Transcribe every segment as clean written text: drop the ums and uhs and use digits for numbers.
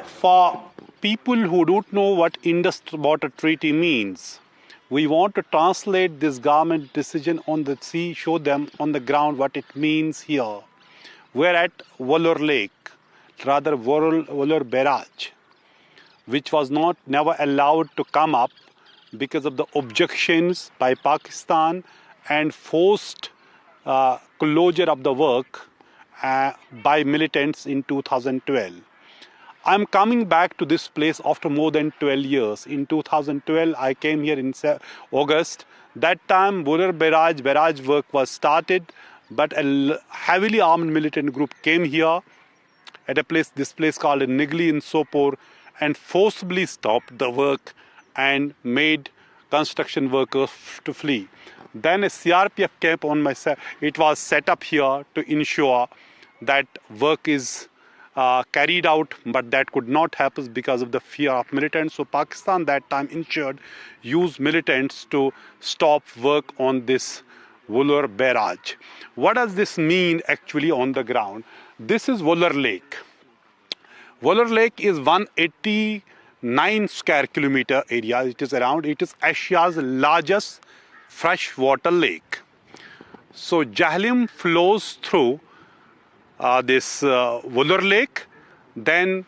For people who don't know what Indus Water Treaty means, we want to translate this government decision on the sea, show them on the ground what it means here. We're at Vellore Lake, rather Vellore Barrage, which was never allowed to come up because of the objections by Pakistan and forced closure of the work by militants in 2012. I'm coming back to this place after more than 12 years. In 2012, I came here in August. That time, Vellore barrage work was started, but a heavily armed militant group came here at this place called Nigli in Sopore, and forcibly stopped the work and made construction workers to flee. Then a CRPF camp it was set up here to ensure that work is carried out, but that could not happen because of the fear of militants. So Pakistan that time used militants to stop work on this Vellore barrage. What does this mean actually on the ground? This is Vellore Lake. Vellore Lake is 189 square kilometer area. It is Asia's largest freshwater lake. So Jhelum flows through this Vellore Lake, then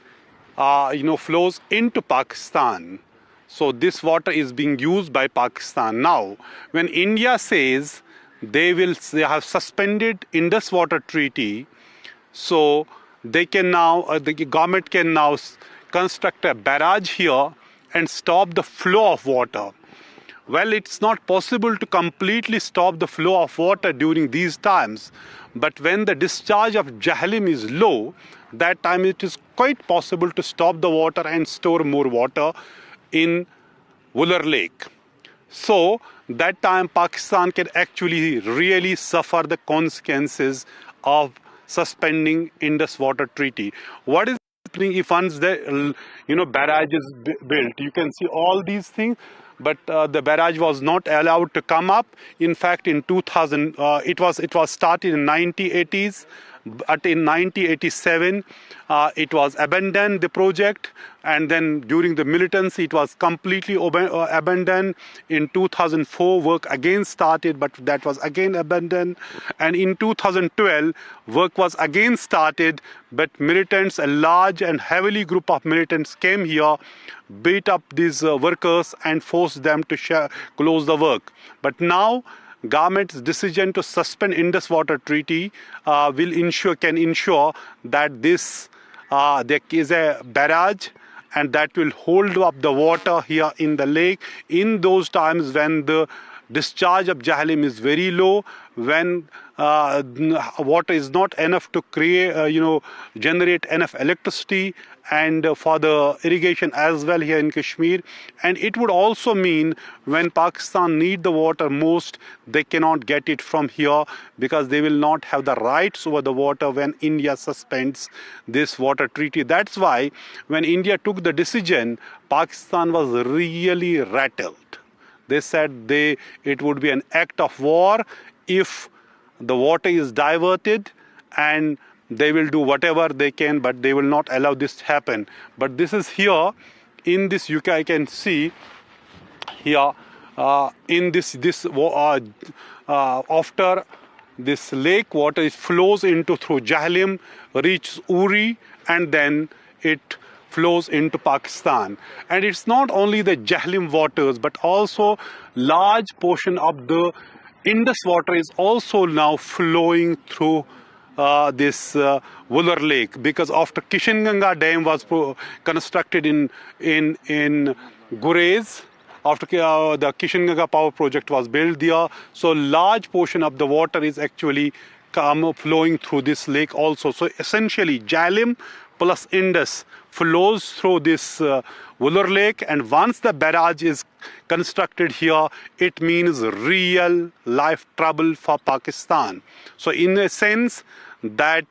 flows into Pakistan. So this water is being used by Pakistan. Now, when India says they have suspended Indus Water Treaty, so they can now, the government can now construct a barrage here and stop the flow of water. Well, it's not possible to completely stop the flow of water during these times, but when the discharge of Jhelum is low, that time it is quite possible to stop the water and store more water in Vellore Lake. So that time Pakistan can actually really suffer the consequences of suspending Indus Water Treaty. What is happening if once the barrage is built? You can see all these things, but the barrage was not allowed to come up. In fact, in 2000, it was started in 1980s, but in 1987 it was abandoned, the project, and then during the militancy it was completely abandoned. In 2004 work again started, but that was again abandoned, and in 2012 work was again started, but militants, a large and heavily group of militants came here, beat up these workers and forced them to close the work. But now government's decision to suspend Indus Water Treaty can ensure that there is a barrage and that will hold up the water here in the lake in those times when the discharge of Jhelum is very low, when water is not enough to generate enough electricity and for the irrigation as well here in Kashmir. And it would also mean when Pakistan need the water most, they cannot get it from here because they will not have the rights over the water when India suspends this water treaty. That's why when India took the decision, Pakistan was really rattled. They said it would be an act of war if the water is diverted, and they will do whatever they can, but they will not allow this to happen. But this is here in this UK. I can see here in after this lake water flows through Jhelum, reaches Uri, and then it flows into Pakistan. And it's not only the Jhelum waters, but also large portion of the Indus water is also now flowing through this Vellore Lake, because after Kishanganga Dam was constructed in Gurez, after the Kishanganga power project was built there, so large portion of the water is actually flowing through this lake also. So essentially Jhelum plus Indus flows through this Vellore Lake, and once the barrage is constructed here, it means real life trouble for Pakistan. So in a sense that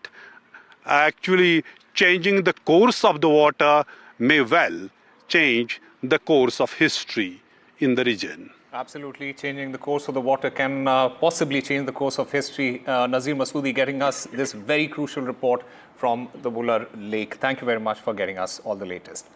actually changing the course of the water may well change the course of history in the region. Absolutely, changing the course of the water can possibly change the course of history. Nazir Masoodi getting us this very crucial report from the Buller Lake. Thank you very much for getting us all the latest.